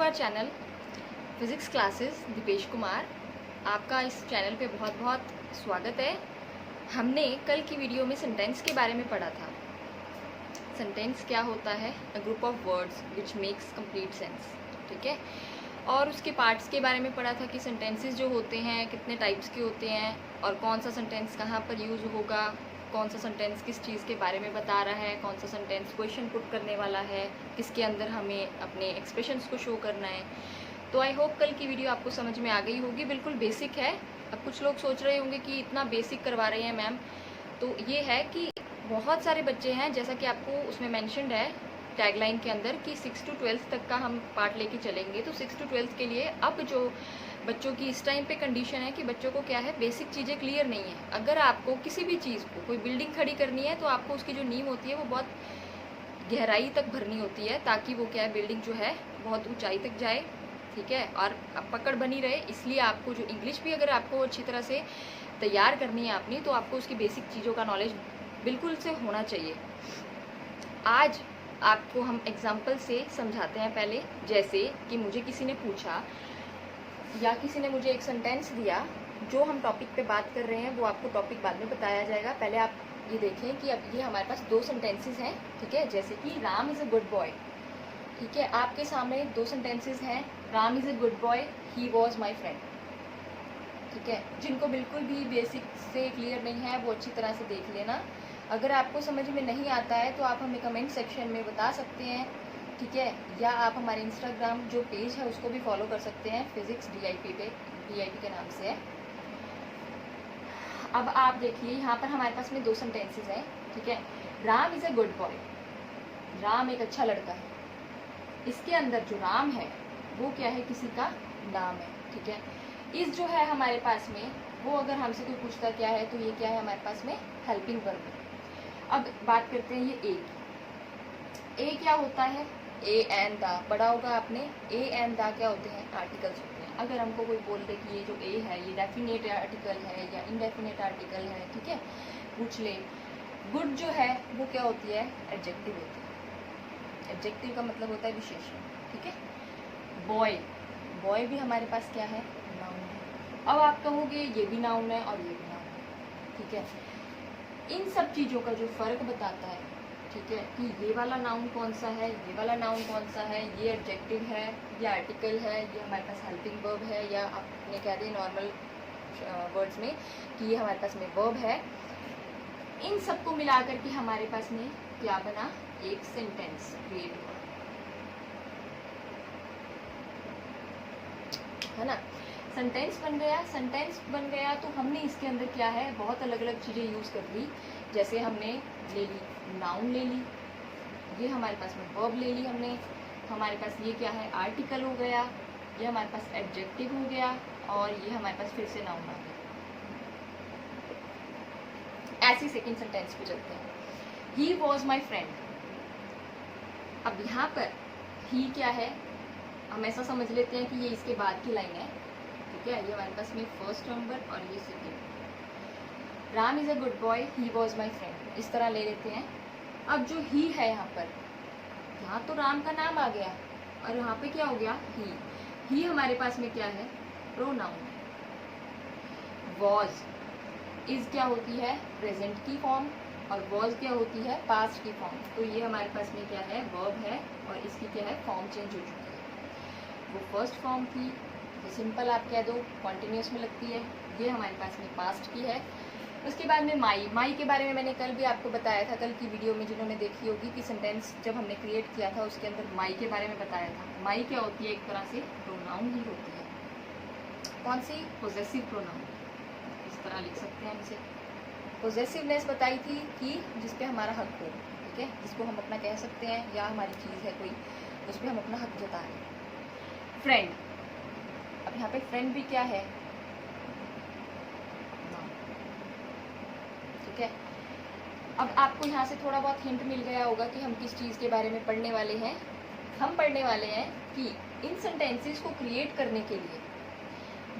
Our channel physics classes Dipesh Kumar. आपका इस channel पे बहुत बहुत स्वागत है। हमने कल की वीडियो में सेंटेंस के बारे में पढ़ा था। सेंटेंस क्या होता है? A group of words which makes complete sense. ठीक है। और उसके पार्ट्स के बारे में पढ़ा था कि सेंटेंसेस जो होते हैं कितने टाइप्स के होते हैं और कौन सा सेंटेंस कहाँ पर यूज़ होगा, कौन सा सेंटेंस किस चीज़ के बारे में बता रहा है, कौन सा सेंटेंस क्वेश्चन पुट करने वाला है, किसके अंदर हमें अपने एक्सप्रेशंस को शो करना है। तो आई होप कल की वीडियो आपको समझ में आ गई होगी। बिल्कुल बेसिक है। अब कुछ लोग सोच रहे होंगे कि इतना बेसिक करवा रहे हैं मैम, तो ये है कि बहुत सारे बच्चे हैं, जैसा कि आपको उसमें मैंशनड है टैगलाइन के अंदर कि 6 to 12 तक का हम पार्ट लेके चलेंगे। तो 6 to 12 के लिए अब जो बच्चों की इस टाइम पे कंडीशन है कि बच्चों को क्या है, बेसिक चीज़ें क्लियर नहीं है। अगर आपको किसी भी चीज़ को, कोई बिल्डिंग खड़ी करनी है, तो आपको उसकी जो नींव होती है वो बहुत गहराई तक भरनी होती है, ताकि वो क्या है, बिल्डिंग जो है बहुत ऊंचाई तक जाए। ठीक है। और अब पकड़ बनी रहे। इसलिए आपको जो इंग्लिश भी अगर आपको अच्छी तरह से तैयार करनी है अपनी, तो आपको उसकी बेसिक चीज़ों का नॉलेज बिल्कुल से होना चाहिए। आज आपको हम एग्जाम्पल से समझाते हैं। पहले जैसे कि मुझे किसी ने पूछा या किसी ने मुझे एक सेंटेंस दिया, जो हम टॉपिक पे बात कर रहे हैं वो आपको टॉपिक बाद में बताया जाएगा। पहले आप ये देखें कि अब ये हमारे पास दो सेंटेंसेस हैं। ठीक है। जैसे कि Ram is a good boy. ठीक है। आपके सामने दो सेंटेंसेस हैं। Ram is a good boy, he was my friend. ठीक है। जिनको बिल्कुल भी बेसिक से क्लियर नहीं है वो अच्छी तरह से देख लेना। अगर आपको समझ में नहीं आता है तो आप हमें कमेंट सेक्शन में बता सकते हैं। ठीक है। या आप हमारे इंस्टाग्राम जो पेज है उसको भी फॉलो कर सकते हैं, फिजिक्स DIP पे, DIP के नाम से है। अब आप देखिए यहाँ पर हमारे पास में दो सेंटेंसेस हैं। ठीक है। Ram is a good boy, Ram एक अच्छा लड़का है। इसके अंदर जो राम है वो क्या है, किसी का नाम है। ठीक है। इस जो है हमारे पास में, वो अगर हमसे कोई पूछता क्या है, तो ये क्या है हमारे पास में, हेल्पिंग वर्ब। अब बात करते हैं ये ए क्या होता है, ए एंड द पढ़ा होगा आपने। ए एंड द क्या होते हैं, आर्टिकल्स होते हैं। अगर हमको कोई बोल दे कि ये जो ए है ये डेफिनेट आर्टिकल है या इनडेफिनेट आर्टिकल है, ठीक है, पूछ ले। गुड जो है वो क्या होती है, एडजेक्टिव होती है। एडजेक्टिव का मतलब होता है विशेषण। ठीक है। बॉय, बॉय भी हमारे पास क्या है, नाउन है। अब आप कहोगे ये भी नाउन है और ये भी नाउन है। ठीक है। इन सब चीज़ों का जो फर्क बताता है, ठीक है, कि ये वाला नाउन कौन सा है, ये वाला नाउन कौन सा है, ये एडजेक्टिव है या आर्टिकल है, ये हमारे पास हेल्पिंग वर्ब है, या आपने कह दिया नॉर्मल वर्ड्स में कि ये हमारे पास में वर्ब है। इन सबको मिला करके हमारे पास में क्या बना, एक सेंटेंस क्रिएट हुआ, है ना। सेंटेंस बन गया। सेंटेंस बन गया तो हमने इसके अंदर क्या है, बहुत अलग अलग चीज़ें यूज़ कर ली। जैसे हमने ले ली नाउन, ले ली, ये हमारे पास में वर्ब ले ली हमने, हमारे पास ये क्या है, आर्टिकल हो गया, ये हमारे पास एडजेक्टिव हो गया, और ये हमारे पास फिर से नाउन आ गया। ऐसे सेकेंड सेंटेंस पे चलते हैं। He was my friend. अब यहाँ पर ही क्या है, हम ऐसा समझ लेते हैं कि ये इसके बाद की लाइन है। ठीक है। ये हमारे पास में फर्स्ट नंबर और ये second. Ram is a good boy, he was my friend, इस तरह ले लेते हैं। अब जो ही है यहाँ पर, यहाँ तो राम का नाम आ गया और यहाँ पे क्या हो गया, ही हमारे पास में क्या है, प्रोनाउन। वॉज, इज क्या होती है, प्रेजेंट की फॉर्म, और वॉज क्या होती है, पास्ट की फॉर्म। तो ये हमारे पास में क्या है, वर्ब है, और इसकी क्या है, फॉर्म चेंज हो चुकी है। वो फर्स्ट फॉर्म थी, तो सिंपल आप कह दो कॉन्टिन्यूस में लगती है। ये हमारे पास में पास्ट की है। उसके बाद में माई के बारे में मैंने कल भी आपको बताया था, कल की वीडियो में जिन्होंने देखी होगी, कि सेंटेंस जब हमने क्रिएट किया था उसके अंदर माई के बारे में बताया था। माई क्या होती है, एक तरह से प्रोनाउन ही होती है। कौन सी, पोजेसिव प्रोनाउन, इस तरह लिख सकते हैं इसे। पोजेसिवनेस बताई थी कि जिस पे हमारा हक हो। ठीक है। जिसको हम अपना कह सकते हैं, या हमारी चीज़ है कोई, उस पर हम अपना हक जता रहे हैं। फ्रेंड, अब यहाँ पे फ्रेंड भी क्या है, ठीक है। अब आपको यहाँ से थोड़ा बहुत हिंट मिल गया होगा कि हम किस चीज़ के बारे में पढ़ने वाले हैं। हम पढ़ने वाले हैं कि इन सेंटेंसेस को क्रिएट करने के लिए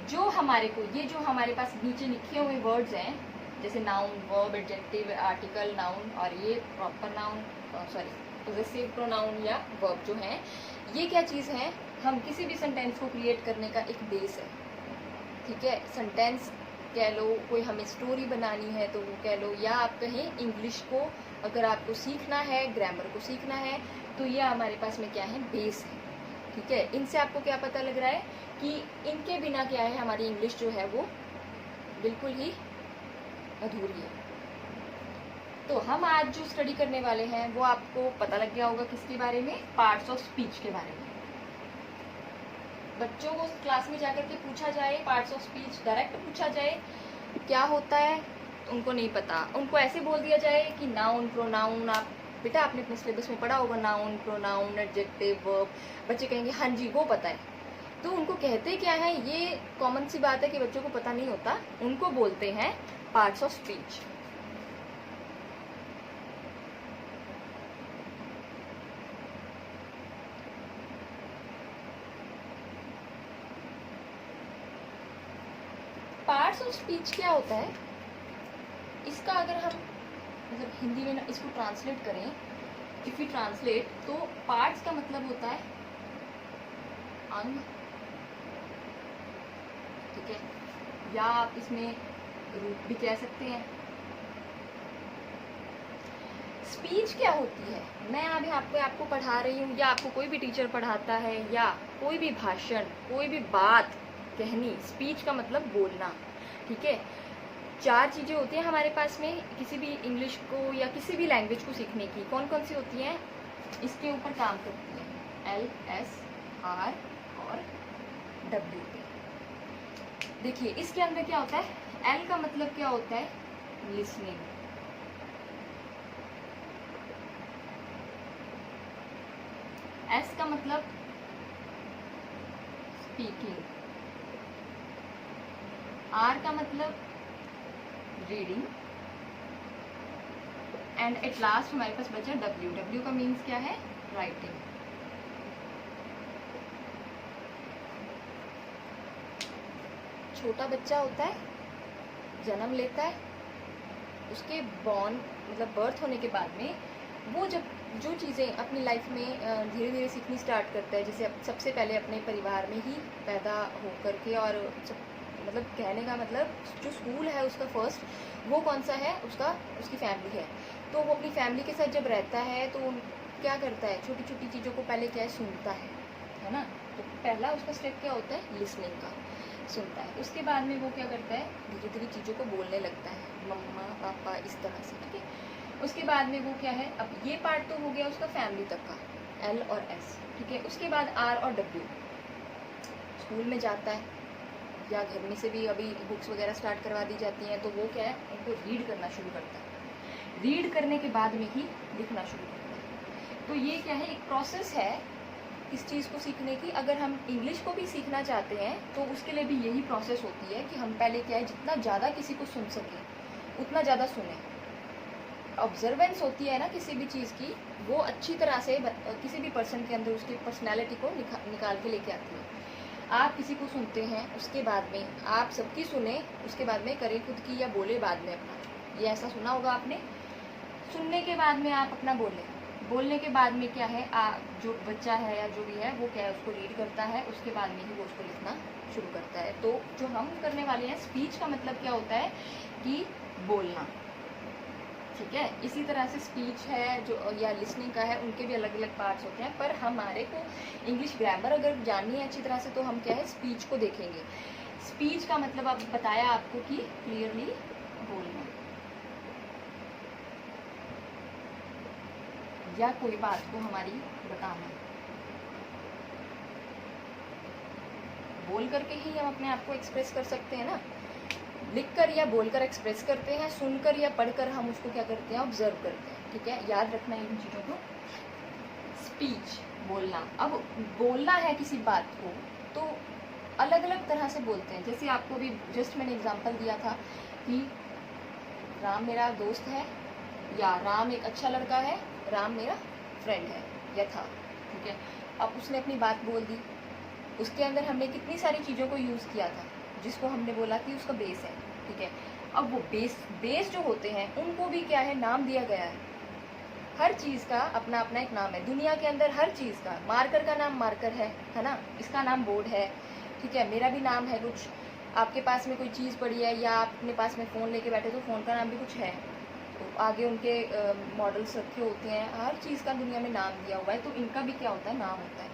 जो हमारे को, ये जो हमारे पास नीचे लिखे हुए वर्ड्स हैं, जैसे noun, verb, adjective, article, noun, और ये proper noun, sorry possessive pronoun या वर्ब जो हैं, ये क्या चीज़ है, हम किसी भी सेंटेंस को क्रिएट करने का एक बेस है, ठीक है। सेंटेंस कह लो, कोई हमें स्टोरी बनानी है तो वो कह लो, या आप कहें इंग्लिश को अगर आपको सीखना है, ग्रामर को सीखना है, तो ये हमारे पास में क्या है, बेस है, ठीक है। इनसे आपको क्या पता लग रहा है कि इनके बिना क्या है, हमारी इंग्लिश जो है वो बिल्कुल ही अधूरी है। तो हम आज जो स्टडी करने वाले हैं वो आपको पता लग गया होगा किसके बारे में, पार्ट्स ऑफ स्पीच के बारे में। बच्चों को क्लास में जाकर के पूछा जाए पार्ट्स ऑफ स्पीच, डायरेक्ट पूछा जाए क्या होता है, उनको नहीं पता। उनको ऐसे बोल दिया जाए कि नाउन प्रोनाउन, आप बेटा आपने अपने सिलेबस में पढ़ा होगा नाउन प्रोनाउन एडजेक्टिव वर्ब, बच्चे कहेंगे हाँ जी वो पता है। तो उनको कहते क्या है, ये कॉमन सी बात है कि बच्चों को पता नहीं होता, उनको बोलते हैं parts of speech. Parts of speech क्या होता है, इसका अगर हम मतलब हिंदी में इसको ट्रांसलेट करें, इफ यू ट्रांसलेट, तो पार्ट्स का मतलब होता है अंग, ठीक है, या आप इसमें रूप भी कह सकते हैं। स्पीच क्या होती है, मैं अभी आपको पढ़ा रही हूँ, या आपको कोई भी टीचर पढ़ाता है, या कोई भी भाषण, कोई भी बात कहनी, स्पीच का मतलब बोलना, ठीक है। 4 चीज़ें होती हैं हमारे पास में किसी भी इंग्लिश को या किसी भी लैंग्वेज को सीखने की। कौन कौन सी होती हैं, इसके ऊपर काम करती हैं, L, S, R और W पे। देखिए इसके अंदर क्या होता है, L का मतलब क्या होता है, लिसनिंग, S का मतलब स्पीकिंग, R का मतलब रीडिंग, एंड एट लास्ट हमारे पास बचा W। W का मीन्स क्या है, राइटिंग। छोटा बच्चा होता है, जन्म लेता है, उसके बॉर्न मतलब बर्थ होने के बाद में वो जब जो चीज़ें अपनी लाइफ में धीरे धीरे सीखनी स्टार्ट करता है, जैसे सबसे पहले अपने परिवार में ही पैदा होकर के, और मतलब कहने का मतलब जो स्कूल है उसका फर्स्ट वो कौन सा है, उसकी फैमिली है। तो वो अपनी फैमिली के साथ जब रहता है तो क्या करता है, छोटी छोटी चीज़ों को पहले क्या है, सुनता है ना। तो पहला उसका स्टेप क्या होता है, लिसनिंग का, सुनता है। उसके बाद में वो क्या करता है, धीरे धीरे चीज़ों को बोलने लगता है, मम्मा पापा इस तरह से, ठीक है। उसके बाद में वो क्या है, अब ये पार्ट तो हो गया उसका फैमिली तक का, L और S, ठीक है। उसके बाद R और W, स्कूल में जाता है या घर में से भी अभी बुक्स वगैरह स्टार्ट करवा दी जाती हैं, तो वो क्या है, उनको रीड करना शुरू करता है। रीड करने के बाद में ही लिखना शुरू करता है। तो ये क्या है, एक प्रोसेस है इस चीज़ को सीखने की। अगर हम इंग्लिश को भी सीखना चाहते हैं तो उसके लिए भी यही प्रोसेस होती है कि हम पहले क्या है, जितना ज़्यादा किसी को सुन सकें उतना ज़्यादा सुने। ऑब्जर्वेंस होती है ना किसी भी चीज़ की, वो अच्छी तरह से किसी भी पर्सन के अंदर उसकी पर्सनैलिटी को निकाल के लेके आती है। आप किसी को सुनते हैं, उसके बाद में आप सबकी सुने, उसके बाद में करें खुद की या बोले बाद में अपना। ये ऐसा सुना होगा आपने, सुनने के बाद में आप अपना बोलने के बाद में क्या है, जो बच्चा है या जो भी है वो क्या है, उसको रीड करता है, उसके बाद में ही वो उसको लिखना शुरू करता है। तो जो हम करने वाले हैं, स्पीच का मतलब क्या होता है कि बोलना, ठीक है। इसी तरह से स्पीच है जो या लिसनिंग का है, उनके भी अलग अलग पार्ट्स होते हैं। पर हमारे को इंग्लिश ग्रामर अगर जाननी है अच्छी तरह से तो हम क्या है, स्पीच को देखेंगे। स्पीच का मतलब अब बताया आपको कि क्लियरली बोलना या कोई बात को हमारी बताना। बोल करके ही हम अपने आप को एक्सप्रेस कर सकते हैं ना, लिखकर या बोलकर एक्सप्रेस करते हैं, सुनकर या पढ़कर हम उसको क्या करते हैं, ऑब्जर्व करते हैं, ठीक है। याद रखना इन चीज़ों को। स्पीच बोलना, अब बोलना है किसी बात को तो अलग अलग तरह से बोलते हैं। जैसे आपको भी जस्ट मैंने एग्जांपल दिया था कि राम मेरा दोस्त है, या राम एक अच्छा लड़का है, राम मेरा फ्रेंड है या था, ठीक है। अब उसने अपनी बात बोल दी, उसके अंदर हमने कितनी सारी चीज़ों को यूज़ किया था जिसको हमने बोला कि उसका बेस है, ठीक है। अब वो बेस जो होते हैं उनको भी क्या है, नाम दिया गया है, हर चीज़ का अपना अपना एक नाम है दुनिया के अंदर, हर चीज़ का। मार्कर का नाम मार्कर है ना, इसका नाम बोर्ड है, ठीक है। मेरा भी नाम है कुछ, आपके पास में कोई चीज़ पड़ी है या आप अपने पास में फ़ोन लेके बैठे तो फ़ोन का नाम भी कुछ है, तो आगे उनके मॉडल्स रखे होते हैं। हर चीज़ का दुनिया में नाम दिया हुआ है, तो इनका भी क्या होता है, नाम होता है।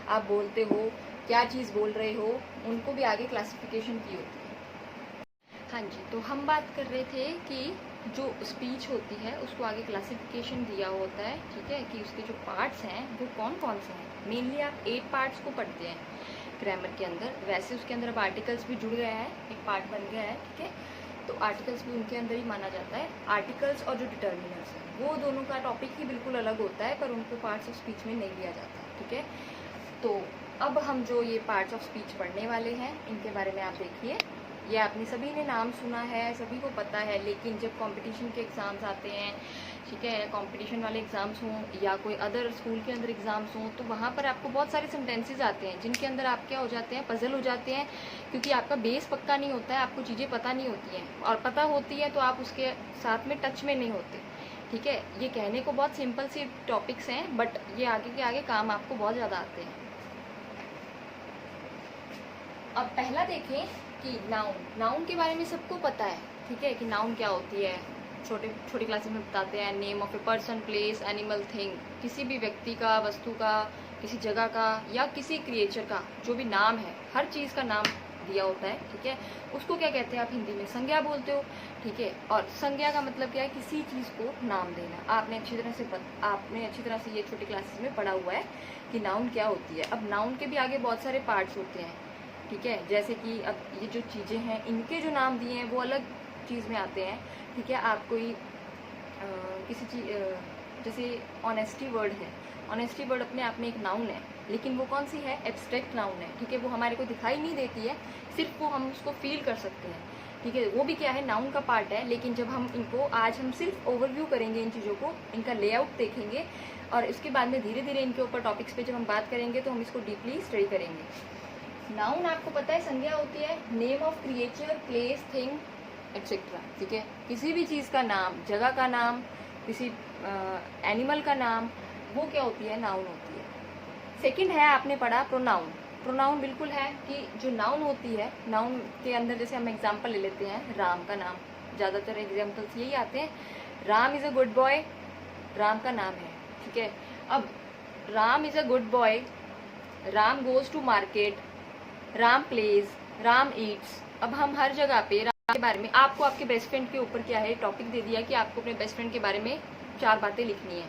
आप बोलते हो, क्या चीज़ बोल रहे हो, उनको भी आगे क्लासिफिकेशन की होती है। हाँ जी, तो हम बात कर रहे थे कि जो स्पीच होती है उसको आगे क्लासिफिकेशन दिया होता है, ठीक है, कि उसके जो पार्ट्स हैं वो कौन कौन से हैं। मेनली आप 8 पार्ट्स को पढ़ते हैं ग्रामर के अंदर। वैसे उसके अंदर अब आर्टिकल्स भी जुड़ गया है, एक पार्ट बन गया है, ठीक है, तो आर्टिकल्स भी उनके अंदर ही माना जाता है। आर्टिकल्स और जो डिटर्मिनर्स हैं वो दोनों का टॉपिक ही बिल्कुल अलग होता है, पर उनको पार्ट्स ऑफ स्पीच में नहीं लिया जाता, ठीक है। तो अब हम जो ये पार्ट्स ऑफ स्पीच पढ़ने वाले हैं इनके बारे में आप देखिए। ये आपने सभी ने नाम सुना है, सभी को पता है, लेकिन जब कंपटीशन के एग्ज़ाम्स आते हैं, ठीक है, कंपटीशन वाले एग्ज़ाम्स हों या कोई अदर स्कूल के अंदर एग्ज़ाम्स हों, तो वहाँ पर आपको बहुत सारे सेंटेंसेस आते हैं जिनके अंदर आप क्या हो जाते हैं, पजल हो जाते हैं, क्योंकि आपका बेस पक्का नहीं होता है, आपको चीज़ें पता नहीं होती हैं, और पता होती है तो आप उसके साथ में टच में नहीं होते, ठीक है। ये कहने को बहुत सिंपल सी टॉपिक्स हैं, बट ये आगे के आगे काम आपको बहुत ज़्यादा आते हैं। अब पहला देखें कि नाउन के बारे में सबको पता है, ठीक है, कि नाउन क्या होती है। छोटी क्लासेस में बताते हैं, name of a person, place, animal, thing, किसी भी व्यक्ति का, वस्तु का, किसी जगह का या किसी क्रिएचर का जो भी नाम है, हर चीज़ का नाम दिया होता है, ठीक है। उसको क्या कहते हैं, आप हिंदी में संज्ञा बोलते हो, ठीक है। और संज्ञा का मतलब क्या है, किसी चीज़ को नाम देना। आपने अच्छी तरह से ये छोटी क्लासेस में पढ़ा हुआ है कि नाउन क्या होती है। अब नाउन के भी आगे बहुत सारे पार्ट्स होते हैं, ठीक है, जैसे कि अब ये जो चीज़ें हैं इनके जो नाम दिए हैं वो अलग चीज़ में आते हैं, ठीक है। आप कोई किसी चीज़ जैसे ऑनेस्टी वर्ड है, ऑनेस्टी वर्ड अपने आप में एक नाउन है, लेकिन वो कौन सी है, एब्स्ट्रैक्ट नाउन है, ठीक है। वो हमारे को दिखाई नहीं देती है, सिर्फ वो हम उसको फील कर सकते हैं, ठीक है। वो भी क्या है, नाउन का पार्ट है। लेकिन जब हम इनको आज हम सिर्फ ओवरव्यू करेंगे, इन चीज़ों को, इनका लेआउट देखेंगे, और इसके बाद में धीरे धीरे इनके ऊपर टॉपिक्स पे जब हम बात करेंगे तो हम इसको डीपली स्टडी करेंगे। नाउन आपको पता है संज्ञा होती है, name of creature, place, thing, etcetera, ठीक है। किसी भी चीज़ का नाम, जगह का नाम, किसी एनिमल का नाम, वो क्या होती है, नाउन होती है। सेकंड है, आपने पढ़ा प्रोनाउन। प्रोनाउन बिल्कुल है कि जो नाउन होती है, नाउन के अंदर जैसे हम एग्जाम्पल ले लेते हैं, राम का नाम, ज़्यादातर एग्जाम्पल्स यही आते हैं। Ram is a good boy, Ram का नाम है, ठीक है। अब Ram is a good boy, Ram goes to market, Ram plays, Ram eats. अब हम हर जगह पे राम के बारे में, आपको आपके बेस्ट फ्रेंड के ऊपर क्या है, टॉपिक दे दिया कि आपको अपने बेस्ट फ्रेंड के बारे में 4 बातें लिखनी है,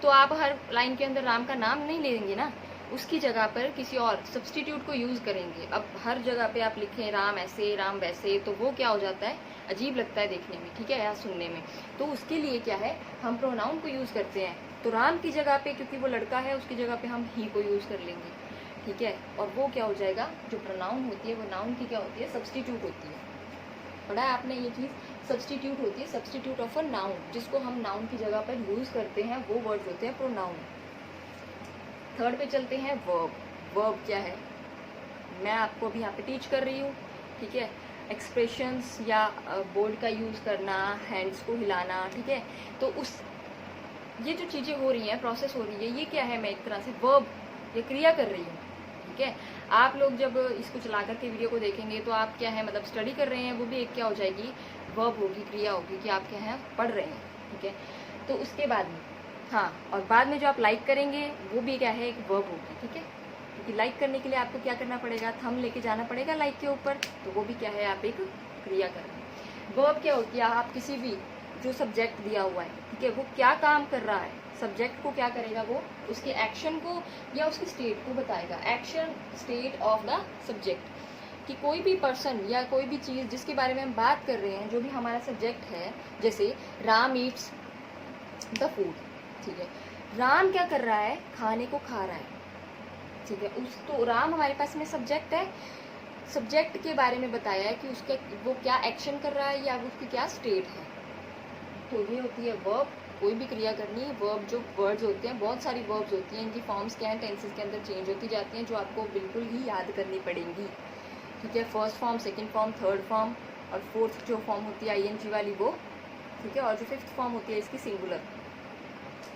तो आप हर लाइन के अंदर राम का नाम नहीं लेंगे ना, उसकी जगह पर किसी और सब्सटीट्यूट को यूज़ करेंगे। अब हर जगह पे आप लिखें राम ऐसे, राम वैसे, तो वो क्या हो जाता है, अजीब लगता है देखने में, ठीक है, या सुनने में। तो उसके लिए क्या है, हम प्रोनाउन को यूज़ करते हैं। तो राम की जगह पे, क्योंकि वो लड़का है, उसकी जगह पे हम ही को यूज़ कर लेंगे, ठीक है। और वो क्या हो जाएगा, जो प्रोनाउन होती है वो नाउन की क्या होती है, सब्सटीट्यूट होती है। पढ़ा है आपने ये चीज़, सब्सटीट्यूट होती है, सब्सटीट्यूट ऑफ अ नाउन, जिसको हम नाउन की जगह पर यूज़ करते हैं, वो वर्ड होते हैं प्रोनाउन। थर्ड पे चलते हैं, वर्ब। वर्ब क्या है, मैं आपको अभी यहाँ पे टीच कर रही हूँ, ठीक है। एक्सप्रेशंस या बोर्ड का यूज़ करना, हैंड्स को हिलाना, ठीक है। तो उस ये जो चीज़ें हो रही हैं, प्रोसेस हो रही है, ये क्या है, मैं एक तरह से वर्ब, ये क्रिया कर रही हूँ, ठीक है। आप लोग जब इसको चला करके वीडियो को देखेंगे तो आप क्या है, मतलब स्टडी कर रहे हैं, वो भी एक क्या हो जाएगी, वर्ब होगी, क्रिया होगी, कि आप क्या है, पढ़ रहे हैं, ठीक है। तो उसके बाद में, हाँ, और बाद में जो आप लाइक करेंगे वो भी क्या है, एक वर्ब होगी, ठीक है। क्योंकि लाइक करने के लिए आपको क्या करना पड़ेगा, थंब लेके जाना पड़ेगा लाइक के ऊपर, तो वो भी क्या है, आप एक क्रिया कर रहे हैं। वर्ब क्या होती है, आप किसी भी जो सब्जेक्ट दिया हुआ है, ठीक है, वो क्या काम कर रहा है, सब्जेक्ट को क्या करेगा, वो उसके एक्शन को या उसकी स्टेट को बताएगा, action state of the subject. कि कोई भी पर्सन या कोई भी चीज़ जिसके बारे में हम बात कर रहे हैं, जो भी हमारा सब्जेक्ट है, जैसे राम ईट्स द फूड, ठीक है, राम क्या कर रहा है, खाने को खा रहा है, ठीक है। उस तो राम हमारे पास में सब्जेक्ट है, सब्जेक्ट के बारे में बताया है कि उसके वो क्या एक्शन कर रहा है या उसकी क्या स्टेट है। तो ये होती है वर्ब। कोई भी क्रिया करनी है, वर्ब जो वर्ड्स होते हैं, बहुत सारी वर्ब्स होती हैं, इनकी फॉर्म्स क्या हैं, टेंसेस के अंदर चेंज होती जाती हैं, जो आपको बिल्कुल ही याद करनी पड़ेंगी, ठीक है। First form, second form, third form, और फोर्थ जो फॉर्म होती है आईएनजी वाली वो, ठीक है। और जो फिफ्थ फॉर्म होती है इसकी सिंगुलर,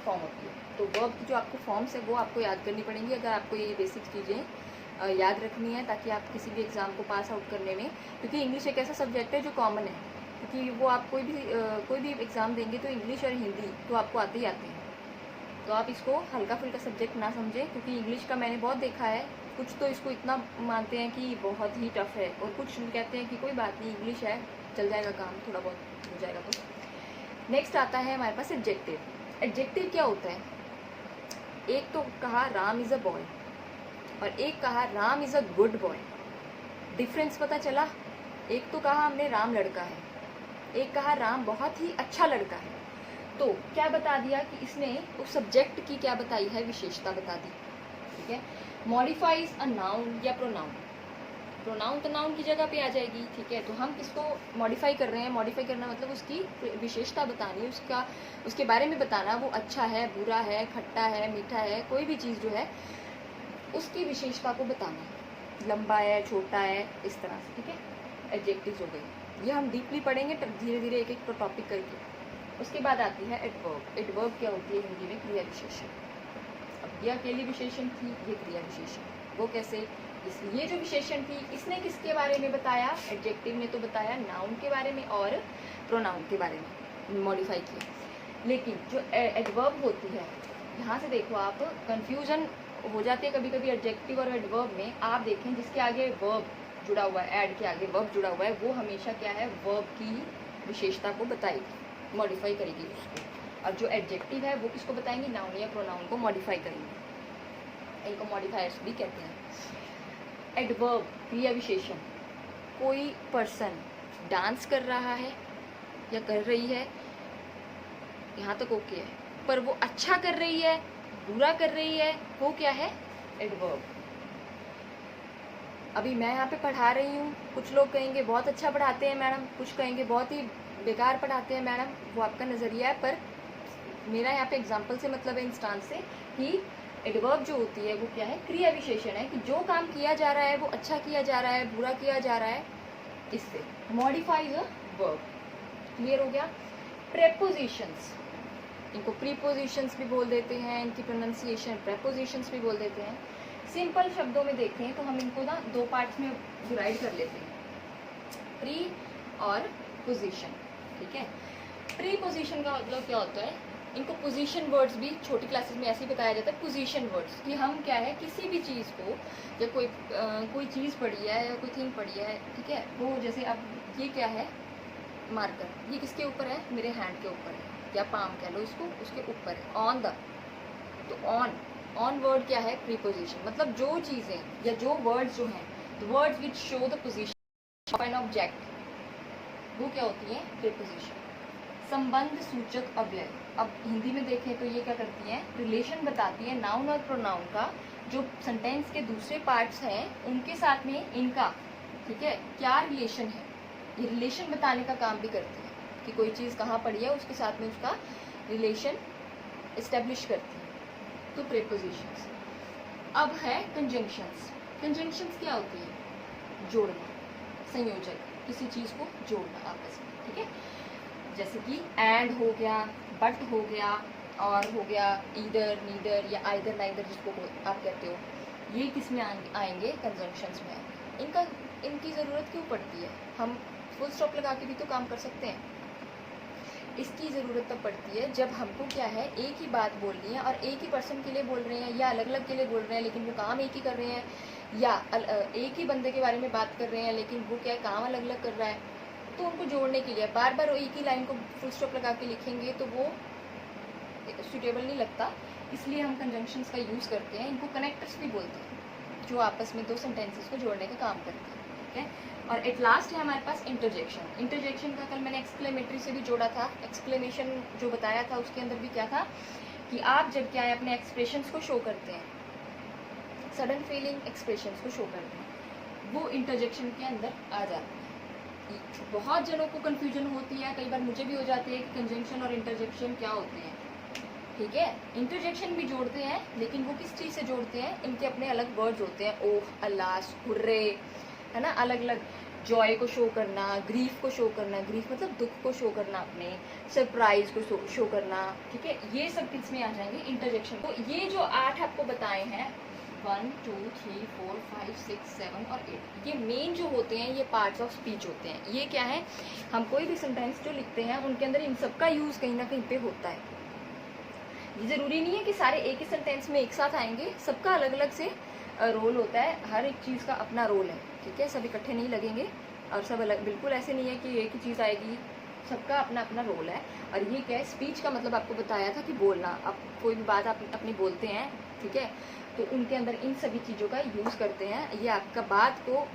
फॉर्म होती है। तो वर्ब की जो आपको फॉर्म्स है वो आपको याद करनी पड़ेंगी अगर आपको ये बेसिक चीज़ें याद रखनी है, ताकि आप किसी भी एग्ज़ाम को पास आउट करने में, क्योंकि इंग्लिश एक ऐसा सब्जेक्ट है जो कॉमन है, क्योंकि वो आप कोई भी एग्ज़ाम देंगे तो इंग्लिश और हिंदी तो आपको आते ही आते हैं। तो आप इसको हल्का फुल्का सब्जेक्ट ना समझें, क्योंकि इंग्लिश का मैंने बहुत देखा है, कुछ तो इसको इतना मानते हैं कि बहुत ही टफ है, और कुछ कहते हैं कि कोई बात नहीं, इंग्लिश है, चल जाएगा काम, थोड़ा बहुत हो जाएगा। तो नेक्स्ट आता है हमारे पास एडजेक्टिव। एडजेक्टिव क्या होता है? एक तो कहा राम इज़ अ बॉय, और एक कहा Ram is a good boy. Difference पता चला? एक तो कहा हमने राम लड़का है, एक कहा राम बहुत ही अच्छा लड़का है। तो क्या बता दिया कि इसने उस सब्जेक्ट की क्या बताई है, विशेषता बता दी। ठीक है, मॉडिफाइज अ नाउन या प्रोनाउन। प्रोनाउन तो नाउन की जगह पे आ जाएगी। ठीक है, तो हम किसको मॉडिफाई कर रहे हैं? मॉडिफाई करना मतलब उसकी विशेषता बतानी, उसके बारे में बताना, वो अच्छा है, बुरा है, खट्टा है, मीठा है, कोई भी चीज़ जो है उसकी विशेषता को बताना, लंबा है, छोटा है, इस तरह से। ठीक है, एडजेक्टिव्स हो गए, ये हम डीपली पढ़ेंगे धीरे धीरे एक एक टॉपिक करके। उसके बाद आती है एडवर्ब। एडवर्ब क्या होती है हिंदी में? क्रिया विशेषण। अब ये अकेली विशेषण थी, ये क्रिया विशेषण। वो कैसे? ये जो विशेषण थी इसने किसके बारे में बताया? एडजेक्टिव ने तो बताया नाउन के बारे में और प्रोनाउन के बारे में मॉडिफाई किया। लेकिन जो एडवर्ब होती है, यहाँ से देखो आप, कंफ्यूजन हो जाती है कभी कभी एडजेक्टिव और एडवर्ब में। आप देखें जिसके आगे वर्ब जुड़ा हुआ है, ऐड के आगे वर्ब जुड़ा हुआ है, वो हमेशा क्या है? वर्ब की विशेषता को बताएगी, मॉडिफाई करेगी उसको। और जो एडजेक्टिव है वो किसको बताएंगे? नाउन या प्रोनाउन को मॉडिफाई करेंगे। इनको मॉडिफायर्स भी कहते हैं। एडवर्ब क्रिया विशेषण, कोई पर्सन डांस कर रहा है या कर रही है, यहाँ तक ओके है, पर वो अच्छा कर रही है, बुरा कर रही है, वो क्या है? एडवर्ब। अभी मैं यहाँ पे पढ़ा रही हूँ, कुछ लोग कहेंगे बहुत अच्छा पढ़ाते हैं मैडम, कुछ कहेंगे बहुत ही बेकार पढ़ाते हैं मैडम, वो आपका नज़रिया है। पर मेरा यहाँ पे एग्जाम्पल से मतलब है, इंस्टांस से, कि एडवर्ब जो होती है वो क्या है? क्रिया विशेषण है, कि जो काम किया जा रहा है वो अच्छा किया जा रहा है, बुरा किया जा रहा है, इससे मॉडिफाइज अ वर्ब। क्लियर हो गया? प्रेपोजिशंस, इनको प्रीपोजिशंस भी बोल देते हैं, इनकी प्रोनाउंसिएशन प्रेपोजिशंस भी बोल देते हैं। सिंपल शब्दों में देखें तो हम इनको ना दो पार्ट्स में डिवाइड कर लेते हैं, प्री और पोजीशन। ठीक है, प्री पोजीशन का मतलब क्या होता है? इनको पोजीशन वर्ड्स भी छोटी क्लासेस में ऐसे ही बताया जाता है, पोजीशन वर्ड्स, कि हम क्या है, किसी भी चीज़ को, या कोई चीज़ पड़ी है या कोई थिंग पड़ी है, ठीक है, वो जैसे अब ये क्या है? मार्कर, ये किसके ऊपर है? मेरे हैंड के ऊपर है, या पाम कह लो इसको, उसके ऊपर है, ऑन द। तो ऑन वर्ड क्या है? प्रीपोजिशन। मतलब जो चीज़ें या जो वर्ड्स जो हैं, the words which show the position of an object, वो क्या होती है? प्रीपोजिशन। संबंध सूचक अव्यय, अब हिंदी में देखें तो ये क्या करती है? रिलेशन बताती है नाउन और प्रोनाउन का, जो सेंटेंस के दूसरे पार्ट्स हैं उनके साथ में इनका, ठीक है, क्या रिलेशन है, ये रिलेशन बताने का काम भी करती है, कि कोई चीज़ कहाँ पड़ी है उसके साथ में उसका रिलेशन इस्टेब्लिश करती है। तो प्रीपोजिशंस। अब है कंजंक्शंस। कंजंक्शंस क्या होती है? जोड़ना, संयोजक, किसी चीज़ को जोड़ना आपस में। ठीक है, जैसे कि एंड हो गया, बट हो गया, और हो गया ईदर, नीदर, या आइदर, नाइदर जिसको आप कहते हो, ये किस में आएंगे? कंजंक्शंस में आएंगे। इनकी ज़रूरत क्यों पड़ती है? हम फुल स्टॉप लगा के भी तो काम कर सकते हैं। इसकी ज़रूरत तब पड़ती है जब हमको क्या है, एक ही बात बोलनी है और एक ही पर्सन के लिए बोल रहे हैं, या अलग अलग के लिए बोल रहे हैं लेकिन वो काम एक ही कर रहे हैं, या एक ही बंदे के बारे में बात कर रहे हैं लेकिन वो क्या है, काम अलग अलग कर रहा है। तो उनको जोड़ने के लिए बार बार एक ही लाइन को फुल स्टॉप लगा के लिखेंगे तो वो सूटेबल नहीं लगता, इसलिए हम कंजंक्शंस का यूज़ करते हैं। इनको कनेक्टर्स भी बोलते हैं, जो आपस में दो सेंटेंसेस को जोड़ने का काम करते हैं। ठीक है, और एट लास्ट है हमारे पास इंटरजेक्शन। इंटरजेक्शन का कल मैंने एक्सक्लेमेटरी से भी जोड़ा था, एक्सक्लेमेशन जो बताया था उसके अंदर भी क्या था कि आप जब क्या है अपने एक्सप्रेशंस को शो करते हैं, सडन फीलिंग एक्सप्रेशंस को शो करते हैं, वो इंटरजेक्शन के अंदर आ जाते हैं। बहुत जनों को कन्फ्यूजन होती है, कई बार मुझे भी हो जाती है कि कंजंक्शन और इंटरजेक्शन क्या होते हैं। ठीक है, इंटरजेक्शन भी जोड़ते हैं लेकिन वो किस चीज़ से जोड़ते हैं? इनके अपने अलग वर्ड्स होते हैं, ओह, अल्लाह, हुर्रे, है ना, अलग अलग जॉय को शो करना, ग्रीफ को शो करना, ग्रीफ मतलब दुख को शो करना, अपने सरप्राइज को शो करना, ठीक है, ये सब किस में आ जाएंगे, इंटरजेक्शन। तो ये जो 8 आपको बताए हैं 1 2 3 4 5 6 7 और 8, ये मेन जो होते हैं ये पार्ट्स ऑफ स्पीच होते हैं। ये क्या है, हम कोई भी सेंटेंस जो लिखते हैं उनके अंदर इन सब का यूज कहीं ना कहीं पे होता है। ये जरूरी नहीं है कि सारे एक ही सेंटेंस में एक साथ आएंगे, सबका अलग अलग से रोल होता है, हर एक चीज़ का अपना रोल है, ठीक है, सब इकट्ठे नहीं लगेंगे और सब अलग, बिल्कुल ऐसे नहीं है कि एक ही चीज़ आएगी, सबका अपना अपना रोल है। और ये क्या है, स्पीच का मतलब आपको बताया था कि बोलना, आप कोई भी बात आप अपनी बोलते हैं, ठीक है, तो उनके अंदर इन सभी चीज़ों का यूज़ करते हैं। ये आपका बात को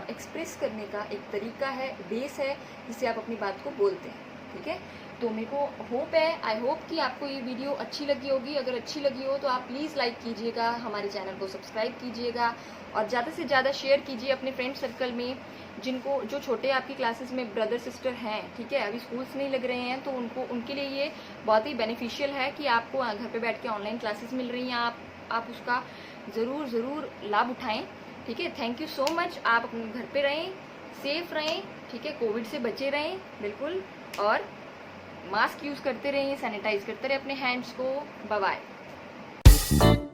एक्सप्रेस करने का एक तरीका है, बेस है, जिससे आप अपनी बात को बोलते हैं, ठीक है। तो मेरे को होप है, आई होप कि आपको ये वीडियो अच्छी लगी होगी। अगर अच्छी लगी हो तो आप प्लीज़ लाइक कीजिएगा, हमारे चैनल को सब्सक्राइब कीजिएगा और ज़्यादा से ज़्यादा शेयर कीजिए अपने फ्रेंड सर्कल में, जिनको जो छोटे आपकी क्लासेस में ब्रदर सिस्टर हैं, ठीक है, अभी स्कूल्स नहीं लग रहे हैं, तो उनके लिए ये बहुत ही बेनिफिशियल है कि आपको घर पे बैठ के ऑनलाइन क्लासेस मिल रही हैं, आप उसका ज़रूर लाभ उठाएं, ठीक है। Thank you so much. आप अपने घर पे रहें, सेफ रहें, ठीक है, कोविड से बचे रहें बिल्कुल, और मास्क यूज़ करते रहिए, सैनिटाइज करते रहे अपने हैंड्स को। Bye bye.